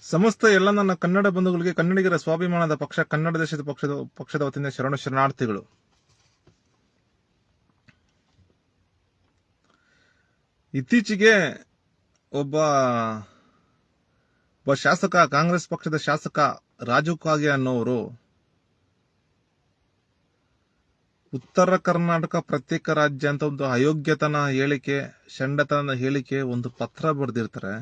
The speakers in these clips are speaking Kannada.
ಸಮಸ್ತ ಎಲ್ಲ ನನ್ನ ಕನ್ನಡ ಬಂಧುಗಳಿಗೆ, ಕನ್ನಡಿಗರ ಸ್ವಾಭಿಮಾನದ ಪಕ್ಷ ಕನ್ನಡ ದೇಶದ ಪಕ್ಷದ ವತಿಯಿಂದ ಶರಣಾರ್ಥಿಗಳು. ಇತ್ತೀಚೆಗೆ ಒಬ್ಬ ಶಾಸಕ, ಕಾಂಗ್ರೆಸ್ ಪಕ್ಷದ ಶಾಸಕ ರಾಜು ಕಾಗೆ ಅನ್ನೋರು ಉತ್ತರ ಕರ್ನಾಟಕ ಪ್ರತ್ಯೇಕ ರಾಜ್ಯ ಅಂತ ಒಂದು ಅಯೋಗ್ಯತನ ಹೇಳಿಕೆ, ಷಂಡತನದ ಹೇಳಿಕೆ ಒಂದು ಪತ್ರ ಬರೆದಿರ್ತಾರೆ.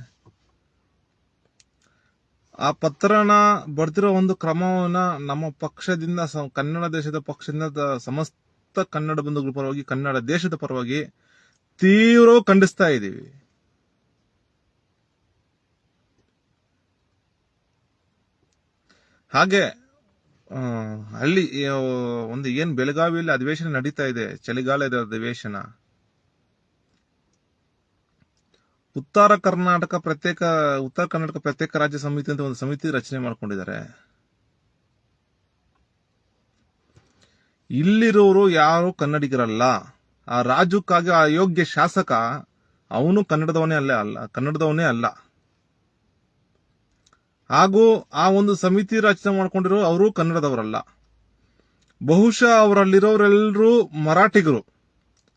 ಆ ಪತ್ರನ ಬರೆದಿರೋ ಒಂದು ಕ್ರಮವನ್ನ ನಮ್ಮ ಪಕ್ಷದಿಂದ, ಕನ್ನಡ ದೇಶದ ಪಕ್ಷದಿಂದ ಸಮಸ್ತ ಕನ್ನಡ ಬಂಧುಗಳ ಪರವಾಗಿ, ಕನ್ನಡ ದೇಶದ ಪರವಾಗಿ ತೀವ್ರ ಖಂಡಿಸ್ತಾ ಇದ್ದೀವಿ. ಹಾಗೆ ಅಲ್ಲಿ ಒಂದು ಏನ್ ಬೆಳಗಾವಿಯಲ್ಲಿ ಅಧಿವೇಶನ ನಡೀತಾ ಇದೆ, ಚಳಿಗಾಲದ ಅಧಿವೇಶನ, ಉತ್ತರ ಕರ್ನಾಟಕ ಪ್ರತ್ಯೇಕ ರಾಜ್ಯ ಸಮಿತಿ ಅಂತ ಒಂದು ಸಮಿತಿ ರಚನೆ ಮಾಡ್ಕೊಂಡಿದ್ದಾರೆ. ಇಲ್ಲಿರೋರು ಯಾರು ಕನ್ನಡಿಗರಲ್ಲ. ಆ ರಾಜು ಕಾಗೆ, ಆ ಅಯೋಗ್ಯ ಶಾಸಕ, ಅವನು ಕನ್ನಡದವನೇ ಅಲ್ಲ. ಹಾಗೂ ಆ ಒಂದು ಸಮಿತಿ ರಚನೆ ಮಾಡ್ಕೊಂಡಿರೋ ಅವರು ಕನ್ನಡದವರಲ್ಲ. ಬಹುಶಃ ಅವರಲ್ಲಿರೋರೆಲ್ಲರೂ ಮರಾಠಿಗರು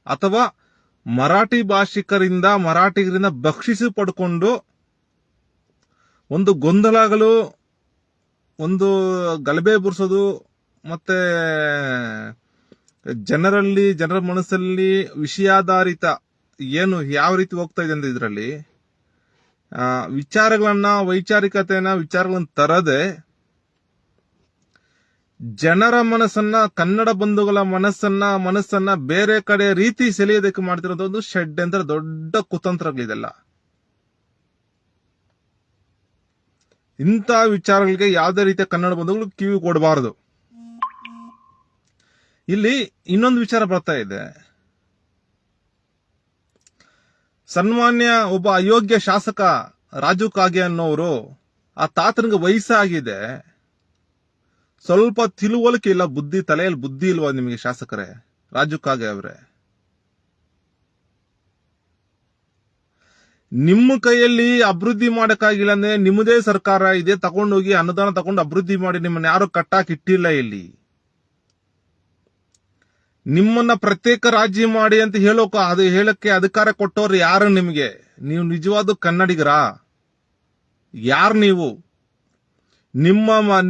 ಅಥವಾ ಮರಾಠಿ ಮರಾಠಿಗರಿಂದ ಬಕ್ಷಿಸು ಪಡ್ಕೊಂಡು ಒಂದು ಗೊಂದಲಗಳು, ಒಂದು ಗಲಭೆ ಬುರ್ಸೋದು, ಮತ್ತೆ ಜನರ ಮನಸ್ಸಲ್ಲಿ ವಿಷಯಾಧಾರಿತ ಏನು ಯಾವ ರೀತಿ ಹೋಗ್ತಾ ಇದೆ ಅಂದ್ರೆ ಇದರಲ್ಲಿ ವಿಚಾರಗಳನ್ನ ತರದೆ ಜನರ ಮನಸ್ಸನ್ನ, ಕನ್ನಡ ಬಂಧುಗಳ ಮನಸ್ಸನ್ನ ಬೇರೆ ಕಡೆ ರೀತಿ ಸೆಳೆಯೋದಕ್ಕೆ ಮಾಡ್ತಿರೋದು ಒಂದು ಷಡ್ಯಂತ್ರ, ದೊಡ್ಡ ಕುತಂತ್ರಗಳಿದೆಲ್ಲ. ಇಂಥ ವಿಚಾರಗಳಿಗೆ ಯಾವುದೇ ರೀತಿಯ ಕನ್ನಡ ಬಂಧುಗಳು ಕಿವಿ ಕೊಡಬಾರದು. ಇಲ್ಲಿ ಇನ್ನೊಂದು ವಿಚಾರ ಬರ್ತಾ ಇದೆ. ಸನ್ಮಾನ್ಯ ಒಬ್ಬ ಅಯೋಗ್ಯ ಶಾಸಕ ರಾಜು ಕಾಗೆ ಅನ್ನೋರು, ಆ ತಾತನಿಗೆ ವಯಸ್ಸಾಗಿದೆ, ಸ್ವಲ್ಪ ತಿಳುವಳಿಕೆ ಇಲ್ಲ, ತಲೆಯಲ್ಲಿ ಬುದ್ಧಿ ಇಲ್ವಾ ನಿಮಗೆ ಶಾಸಕರೇ? ರಾಜು ಕಾಗೆ ಅವರೇ, ನಿಮ್ಮ ಕೈಯಲ್ಲಿ ಅಭಿವೃದ್ಧಿ ಮಾಡಕ್ಕಾಗಿಲ್ಲ ಅಂದ್ರೆ ನಿಮ್ಮದೇ ಸರ್ಕಾರ ಇದೆ, ತಗೊಂಡೋಗಿ ಅನುದಾನ ತಗೊಂಡು ಅಭಿವೃದ್ಧಿ ಮಾಡಿ. ನಿಮ್ಮನ್ನ ಯಾರು ಕಟ್ಟಾಕಿಟ್ಟಿಲ್ಲ. ಇಲ್ಲಿ ನಿಮ್ಮನ್ನ ಪ್ರತ್ಯೇಕ ರಾಜ್ಯ ಮಾಡಿ ಅಂತ ಹೇಳಕ್ಕೆ ಅಧಿಕಾರ ಕೊಟ್ಟವ್ರು ಯಾರು ನಿಮಗೆ? ನೀವು ನಿಜವಾದ ಕನ್ನಡಿಗರಾ? ಯಾರು ನೀವು?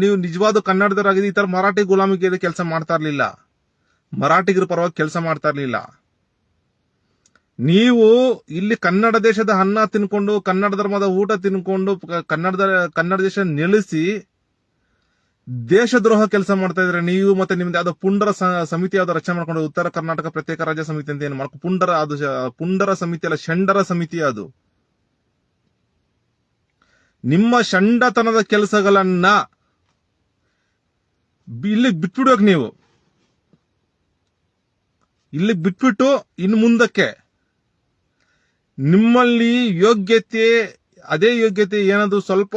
ನೀವು ನಿಜವಾದ ಕನ್ನಡದವರಾಗಿದೆ. ಈ ತರ ಮರಾಠಿ ಗುಲಾಮಿಗೆ ಕೆಲಸ ಮಾಡ್ತಾ ಇರ್ಲಿಲ್ಲ, ಮರಾಠಿಗರ ಪರವಾಗಿ ಕೆಲಸ ಮಾಡ್ತಾ ಇರ್ಲಿಲ್ಲ. ನೀವು ಇಲ್ಲಿ ಕನ್ನಡ ದೇಶದ ಅನ್ನ ತಿನ್ಕೊಂಡು, ಕನ್ನಡ ಧರ್ಮದ ಊಟ ತಿನ್ಕೊಂಡು, ಕನ್ನಡ ದೇಶ ನೆಲೆಸಿ ದೇಶದ್ರೋಹ ಕೆಲಸ ಮಾಡ್ತಾ ಇದ್ರೆ ನೀವು. ಮತ್ತೆ ನಿಮ್ದು ಯಾವ್ದೋ ಪುಂಡರ ಸಮಿತಿ ಯಾವ್ದೋ ರಚನೆ ಮಾಡ್ಕೊಂಡು, ಉತ್ತರ ಕರ್ನಾಟಕ ಪ್ರತ್ಯೇಕ ರಾಜ್ಯ ಸಮಿತಿ ಅಂತ ಏನು ಮಾಡ್ಕೊಂಡು, ಪುಂಡರ ಸಮಿತಿ ಅಲ್ಲ, ಷಂಡರ ಸಮಿತಿ ಅದು. ನಿಮ್ಮ ಷಂಡತನದ ಕೆಲಸಗಳನ್ನ ಇಲ್ಲಿ ಬಿಟ್ಬಿಡ್ಬೇಕು. ನೀವು ಇಲ್ಲಿ ಬಿಟ್ಬಿಟ್ಟು ಇನ್ನು ಮುಂದಕ್ಕೆ ನಿಮ್ಮಲ್ಲಿ ಅದೇ ಯೋಗ್ಯತೆ ಏನಾದ್ರು ಸ್ವಲ್ಪ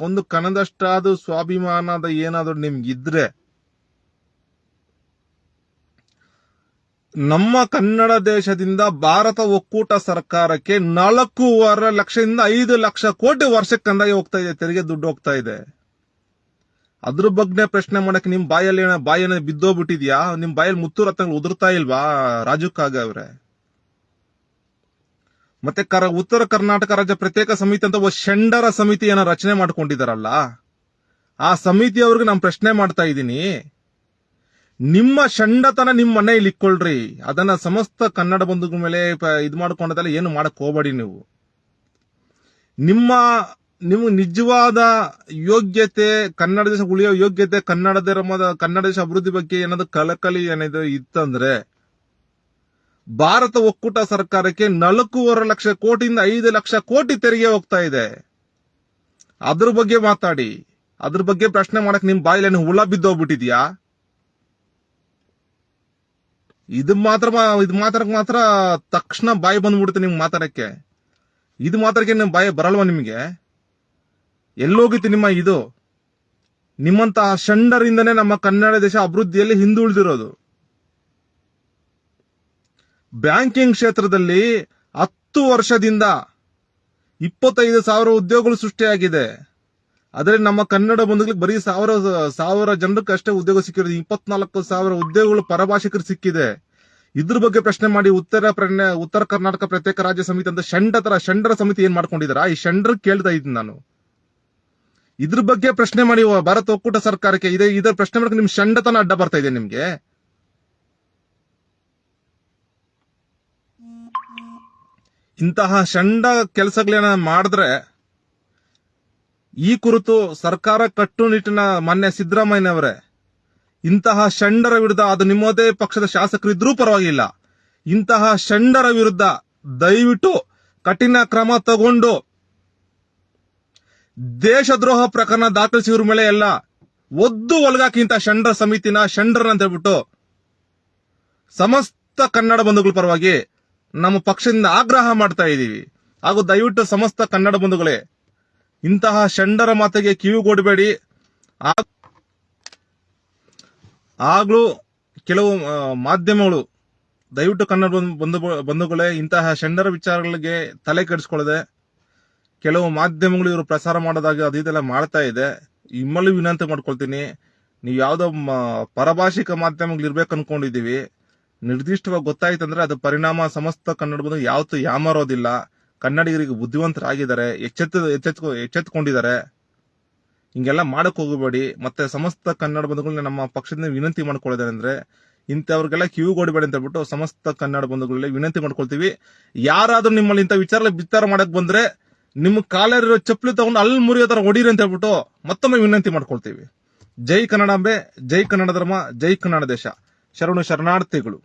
ಒಂದು ಕಣದಷ್ಟಾದ ಸ್ವಾಭಿಮಾನದ ಏನಾದ್ರು ನಿಮ್ಗಿದ್ರೆ, ನಮ್ಮ ಕನ್ನಡ ದೇಶದಿಂದ ಭಾರತ ಒಕ್ಕೂಟ ಸರ್ಕಾರಕ್ಕೆ 4.5 ಲಕ್ಷದಿಂದ 5 ಲಕ್ಷ ಕೋಟಿ ವರ್ಷಕ್ಕೆ ಕಂದಾಯ ಹೋಗ್ತಾ ಇದೆ, ತೆರಿಗೆ ದುಡ್ಡು ಹೋಗ್ತಾ ಇದೆ. ಅದ್ರ ಬಗ್ಗೆ ಪ್ರಶ್ನೆ ಮಾಡಕ್ಕೆ ನಿಮ್ ಬಾಯಲ್ಲಿ ಬಿದ್ದೋಗ್ಬಿಟ್ಟಿದ್ಯಾ? ನಿಮ್ ಬಾಯಲ್ಲಿ ಮುತ್ತು ರತ್ನಗಳು ಉದುರ್ತಾ ಇಲ್ವಾ ರಾಜು ಕಾಗೆ ಅವ್ರೆ? ಮತ್ತೆ ಉತ್ತರ ಕರ್ನಾಟಕ ರಾಜ್ಯ ಪ್ರತ್ಯೇಕ ಸಮಿತಿ ಅಂತ ಷಂಡರ ಸಮಿತಿಯನ್ನ ರಚನೆ ಮಾಡ್ಕೊಂಡಿದಾರಲ್ಲ, ಆ ಸಮಿತಿಯವ್ರಿಗೆ ನಾನು ಪ್ರಶ್ನೆ ಮಾಡ್ತಾ ಇದ್ದೀನಿ. ನಿಮ್ಮ ಷಂಡತನ ನಿಮ್ಮ ಮನೆಯಲ್ಲಿ ಇಕ್ಕೊಳ್ರಿ, ಅದನ್ನ ಸಮಸ್ತ ಕನ್ನಡ ಬಂಧುಗಳ ಮೇಲೆ ಇದು ಮಾಡ್ಕೊಂಡದಲ್ಲ, ಏನು ಮಾಡಕ್ ಹೋಗಬೇಡಿ. ನಿಮ್ಗೆ ನಿಜವಾದ ಯೋಗ್ಯತೆ, ಕನ್ನಡ ದೇಶ ಉಳಿಯೋ ಯೋಗ್ಯತೆ, ಕನ್ನಡ ದೇಶ ಅಭಿವೃದ್ಧಿ ಬಗ್ಗೆ ಏನಾದ್ರು ಕಳಕಳಿ ಏನಾದ್ರು ಇತ್ತಂದ್ರೆ, ಭಾರತ ಒಕ್ಕೂಟ ಸರ್ಕಾರಕ್ಕೆ 4.5 ಲಕ್ಷ ಕೋಟಿಯಿಂದ 5 ಲಕ್ಷ ಕೋಟಿ ತೆರಿಗೆ ಹೋಗ್ತಾ ಇದೆ. ಅದ್ರ ಬಗ್ಗೆ ಮಾತಾಡಿ. ಅದ್ರ ಬಗ್ಗೆ ಪ್ರಶ್ನೆ ಮಾಡಕ್ ನಿಮ್ ಬಾಯಿಲೇನು ಹುಳ ಬಿದ್ದೋಗ್ಬಿಟ್ಟಿದ್ಯಾ? ಇದು ಮಾತ್ರ ತಕ್ಷಣ ಬಾಯಿ ಬಂದ್ಬಿಡುತ್ತೆ ನಿಮ್ಗೆ ಮಾತಾಡಕ್ಕೆ. ಇದು ಮಾತ್ರಕ್ಕೆ ನಿಮ್ ಬಾಯಿ ಬರಲ್ವಾ ನಿಮ್ಗೆ? ಎಲ್ಲೋಗಿತ್ತು ನಿಮ್ಮಂತಹ ಷಂಡರಿಂದನೇ ನಮ್ಮ ಕನ್ನಡ ದೇಶ ಅಭಿವೃದ್ಧಿಯಲ್ಲಿ ಹಿಂದುಳಿದಿರೋದು. ಬ್ಯಾಂಕಿಂಗ್ ಕ್ಷೇತ್ರದಲ್ಲಿ 10 ವರ್ಷದಿಂದ 25,000 ಉದ್ಯೋಗಗಳು ಸೃಷ್ಟಿಯಾಗಿದೆ. ಆದ್ರೆ ನಮ್ಮ ಕನ್ನಡ ಬಂಧುಗಳಿಗೆ ಬರೀ ಸಾವಿರ ಜನಕ್ಕೆ ಅಷ್ಟೇ ಉದ್ಯೋಗ ಸಿಕ್ಕಿರೋದು. 24,000 ಉದ್ಯೋಗಗಳು ಪರಭಾಷಿಕರು ಸಿಕ್ಕಿದೆ. ಇದ್ರ ಬಗ್ಗೆ ಪ್ರಶ್ನೆ ಮಾಡಿ ಉತ್ತರ ಕರ್ನಾಟಕ ಪ್ರತ್ಯೇಕ ರಾಜ್ಯ ಸಮಿತಿ ಅಂತ ಷಂಡರ ಸಮಿತಿ ಏನ್ ಮಾಡ್ಕೊಂಡಿದಾರ? ಈ ಷಂಡ್ರ ಕೇಳ್ತಾ ಇದ್ದೀನಿ ನಾನು. ಇದ್ರ ಬಗ್ಗೆ ಪ್ರಶ್ನೆ ಮಾಡಿ ಭಾರತ ಒಕ್ಕೂಟ ಸರ್ಕಾರಕ್ಕೆ. ಇದರ ಪ್ರಶ್ನೆ ಮಾಡಕ್ಕೆ ನಿಮ್ ಷಂಡತನ ಅಡ್ಡ ಬರ್ತಾ ಇದೆ ನಿಮ್ಗೆ. ಇಂತಹ ಷಂಡ ಕೆಲಸಗಳನ್ನ ಮಾಡಿದ್ರೆ ಈ ಕುರಿತು ಸರ್ಕಾರ ಕಟ್ಟುನಿಟ್ಟಿನ ಮಾನ್ಯ ಸಿದ್ದರಾಮಯ್ಯನವರೇ, ಇಂತಹ ಷಂಡರ ವಿರುದ್ಧ, ಅದು ನಿಮ್ಮದೇ ಪಕ್ಷದ ಶಾಸಕರು ಇದ್ರೂ ಪರವಾಗಿಲ್ಲ, ಇಂತಹ ಷಂಡರ ವಿರುದ್ಧ ದಯವಿಟ್ಟು ಕಠಿಣ ಕ್ರಮ ತಗೊಂಡು ದೇಶದ್ರೋಹ ಪ್ರಕರಣ ದಾಖಲಿಸಿದ್ರ ಮೇಲೆ ಎಲ್ಲ ಒದ್ದು ಒಳಗಾಕಿ ಇಂತಹ ಷಂಡರ ಸಮಿತಿನ ಅಂತ ಹೇಳ್ಬಿಟ್ಟು ಸಮಸ್ತ ಕನ್ನಡ ಬಂಧುಗಳ ಪರವಾಗಿ ನಮ್ಮ ಪಕ್ಷದಿಂದ ಆಗ್ರಹ ಮಾಡ್ತಾ ಇದ್ದೀವಿ. ಹಾಗೂ ದಯವಿಟ್ಟು ಸಮಸ್ತ ಕನ್ನಡ ಬಂಧುಗಳೇ, ಇಂತಹ ಷಂಡರ ಮಾತಿಗೆ ಕಿವಿಗೊಡಬೇಡಿ. ಆಗ್ಲೂ ಕೆಲವು ಮಾಧ್ಯಮಗಳು, ದಯವಿಟ್ಟು ಕನ್ನಡ ಬಂಧುಗಳೇ, ಇಂತಹ ಷಂಡರ ವಿಚಾರಗಳಿಗೆ ತಲೆ ಕೆಡಿಸ್ಕೊಳ್ಳದೆ ಕೆಲವು ಮಾಧ್ಯಮಗಳು ಇವರು ಪ್ರಸಾರ ಮಾಡೋದಾಗಿ ಅದು ಇದೆಲ್ಲ ಮಾಡ್ತಾ ಇದೆ. ನಿಮ್ಮಲ್ಲಿ ವಿನಂತಿ ಮಾಡ್ಕೊಳ್ತೀನಿ, ನೀವು ಯಾವ್ದೋ ಪರಭಾಷಿಕ ಮಾಧ್ಯಮಗಳು ಇರ್ಬೇಕು ಅನ್ಕೊಂಡಿದೀವಿ. ನಿರ್ದಿಷ್ಟವಾಗಿ ಗೊತ್ತಾಯ್ತಂದ್ರೆ ಅದು ಪರಿಣಾಮ ಸಮಸ್ತ ಕನ್ನಡ ಬಂಧು ಯಾವತ್ತೂ ಯಾಮಾರೋದಿಲ್ಲ. ಕನ್ನಡಿಗರಿಗೆ ಬುದ್ಧಿವಂತರಾಗಿದ್ದಾರೆ, ಎಚ್ಚೆತ್ತುಕೊಂಡಿದ್ದಾರೆ. ಹಿಂಗೆಲ್ಲ ಮಾಡಕ್ ಹೋಗಬೇಡಿ. ಮತ್ತೆ ಸಮಸ್ತ ಕನ್ನಡ ಬಂಧುಗಳನ್ನ ನಮ್ಮ ಪಕ್ಷದಿಂದ ವಿನಂತಿ ಮಾಡ್ಕೊಳ್ಳೋದೇ ಅಂದ್ರೆ, ಇಂಥವ್ರಿಗೆಲ್ಲ ಕಿವಿಗೊಡಬೇಡಿ ಅಂತ ಹೇಳ್ಬಿಟ್ಟು ಸಮಸ್ತ ಕನ್ನಡ ಬಂಧುಗಳಲ್ಲಿ ವಿನಂತಿ ಮಾಡ್ಕೊಳ್ತೀವಿ. ಯಾರಾದ್ರೂ ನಿಮ್ಮಲ್ಲಿ ಇಂಥ ವಿಚಾರ ಮಾಡಕ್ ಬಂದ್ರೆ ನಿಮ್ಮ ಕಾಲರಿರೋ ಚಪ್ಪಲಿ ತಗೊಂಡು ಅಲ್ಲಿ ಮುರಿಯೋ ತರ ಹೊಡೀರಿ ಅಂತ ಹೇಳ್ಬಿಟ್ಟು ಮತ್ತೊಮ್ಮೆ ವಿನಂತಿ ಮಾಡ್ಕೊಳ್ತೀವಿ. ಜೈ ಕನ್ನಡಾಂಬೆ, ಜೈ ಕನ್ನಡ ಧರ್ಮ, ಜೈ ಕನ್ನಡ ದೇಶ. ಶರಣಾರ್ಥಿಗಳು.